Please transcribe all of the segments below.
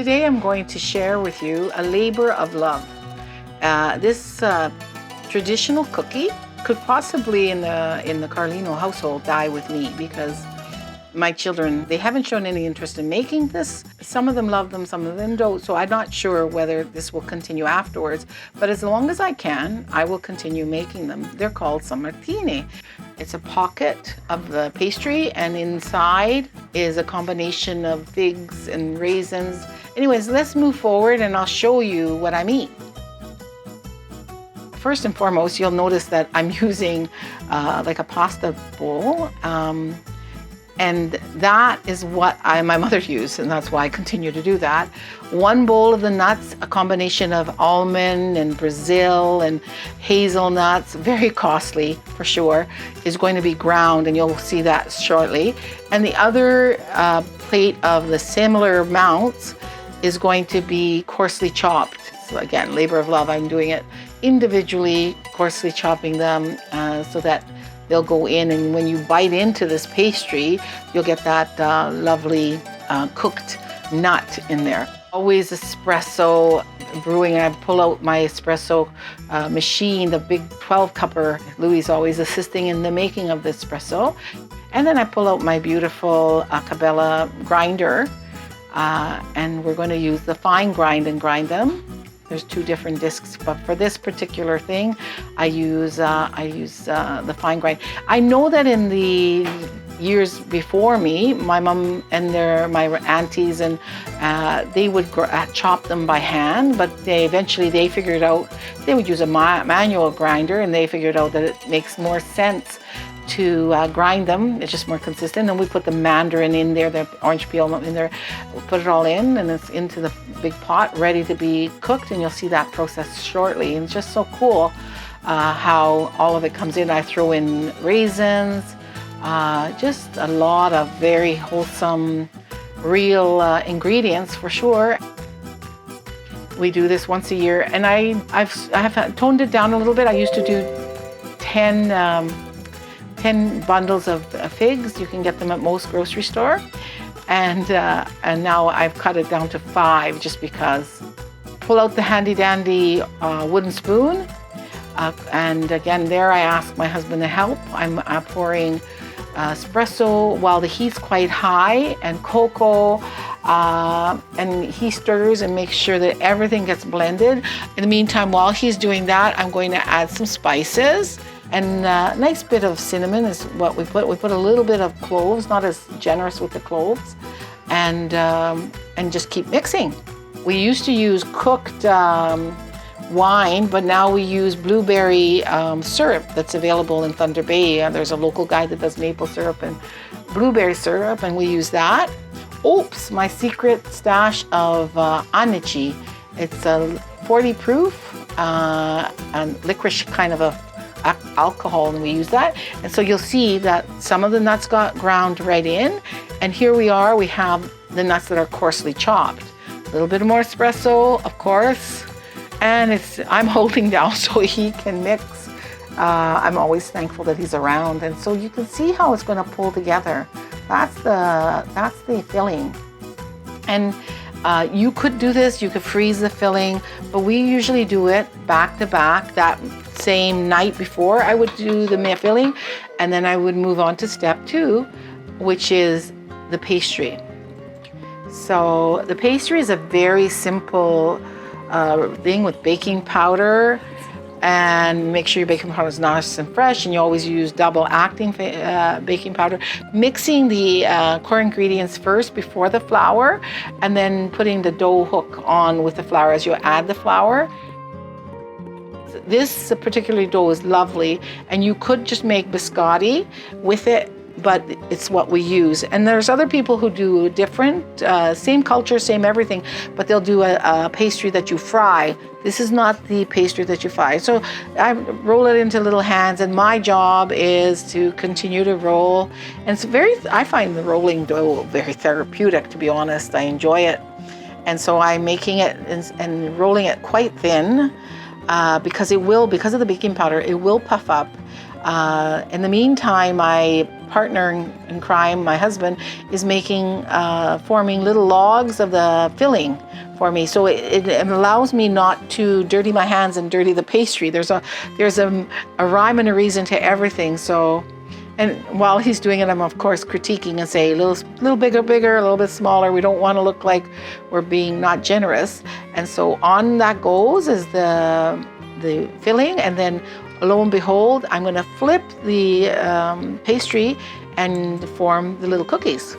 Today I'm going to share with you a labor of love. This traditional cookie could possibly in the Carlino household die with me, because my children, they haven't shown any interest in making this. Some of them love them, some of them don't. So I'm not sure whether this will continue afterwards. But as long as I can, I will continue making them. They're called San Martini. It's a pocket of the pastry, and inside is a combination of figs and raisins. Anyways, let's move forward and I'll show you what I mean. First and foremost, you'll notice that I'm using like a pasta bowl. And that is what my mother used, and that's why I continue to do that. One bowl of the nuts, a combination of almond and Brazil and hazelnuts, very costly for sure, is going to be ground, and you'll see that shortly. And the other plate of the similar amounts is going to be coarsely chopped. So again, labor of love. I'm doing it individually, coarsely chopping them so that they'll go in, and when you bite into this pastry, you'll get that lovely cooked nut in there. Always espresso brewing. I pull out my espresso machine, the big 12-cupper. Louis is always assisting in the making of the espresso. And then I pull out my beautiful Cabela grinder, and we're going to use the fine grind and grind them. There's two different discs, but for this particular thing, I use the fine grind. I know that in the years before me, my mom and my aunties and they would chop them by hand, but they figured out they would use a manual grinder, and they figured out that it makes more sense to grind them. It's just more consistent. And we put the mandarin in there, the orange peel in there, we'll put it all in, and it's into the big pot ready to be cooked, and you'll see that process shortly. And it's just so cool how all of it comes in. I throw in raisins, just a lot of very wholesome, real ingredients for sure. We do this once a year, and I have toned it down a little bit. I used to do 10 bundles of figs. You can get them at most grocery store. And now I've cut it down to 5 just because. Pull out the handy dandy wooden spoon. And again, there I ask my husband to help. I'm pouring espresso while the heat's quite high, and cocoa, and he stirs and makes sure that everything gets blended. In the meantime, while he's doing that, I'm going to add some spices. And a nice bit of cinnamon is what we put. We put a little bit of cloves, not as generous with the cloves, and just keep mixing. We used to use cooked wine, but now we use blueberry syrup that's available in Thunder Bay. There's a local guy that does maple syrup and blueberry syrup, and we use that. Oops, my secret stash of anici. It's a 40 proof and licorice kind of a alcohol, and we use that. And so you'll see that some of the nuts got ground right in, and here we have the nuts that are coarsely chopped. A little bit more espresso, of course, and I'm holding down so he can mix. I'm always thankful that he's around, and so you can see how it's going to pull together. That's the filling. And you could do this, you could freeze the filling, but we usually do it back to back. That same night before I would do the filling, and then I would move on to step 2, which is the pastry. So the pastry is a very simple thing with baking powder, and make sure your baking powder is nice and fresh, and you always use double acting baking powder. Mixing the core ingredients first before the flour, and then putting the dough hook on with the flour as you add the flour. This particular dough is lovely, and you could just make biscotti with it, but it's what we use. And there's other people who do different, same culture, same everything, but they'll do a pastry that you fry. This is not the pastry that you fry. So I roll it into little hands, and my job is to continue to roll. And I find the rolling dough very therapeutic, to be honest. I enjoy it. And so I'm making it and rolling it quite thin, because of the baking powder, it will puff up. In the meantime, I partner in crime, my husband, is forming little logs of the filling for me. So it allows me not to dirty my hands and dirty the pastry. There's a rhyme and a reason to everything. So, and while he's doing it, I'm of course critiquing and say a little bigger, a little bit smaller. We don't want to look like we're being not generous. And so on that goes is the filling, and then lo and behold, I'm going to flip the pastry and form the little cookies.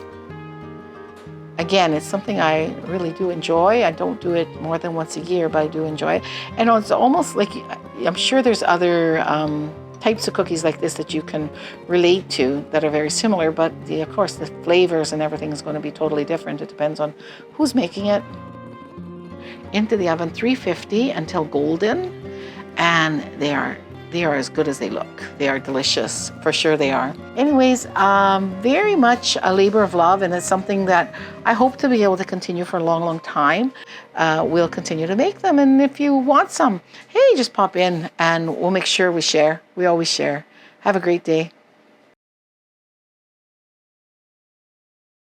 Again, it's something I really do enjoy. I don't do it more than once a year, but I do enjoy it. And it's almost like, I'm sure there's other types of cookies like this that you can relate to that are very similar, but of course the flavors and everything is going to be totally different. It depends on who's making it. Into the oven, 350 until golden, and they are as good as they look. They are delicious, for sure they are. Anyways, very much a labor of love, and it's something that I hope to be able to continue for a long, long time. We'll continue to make them, and if you want some, hey, just pop in and we'll make sure we share. We always share. Have a great day.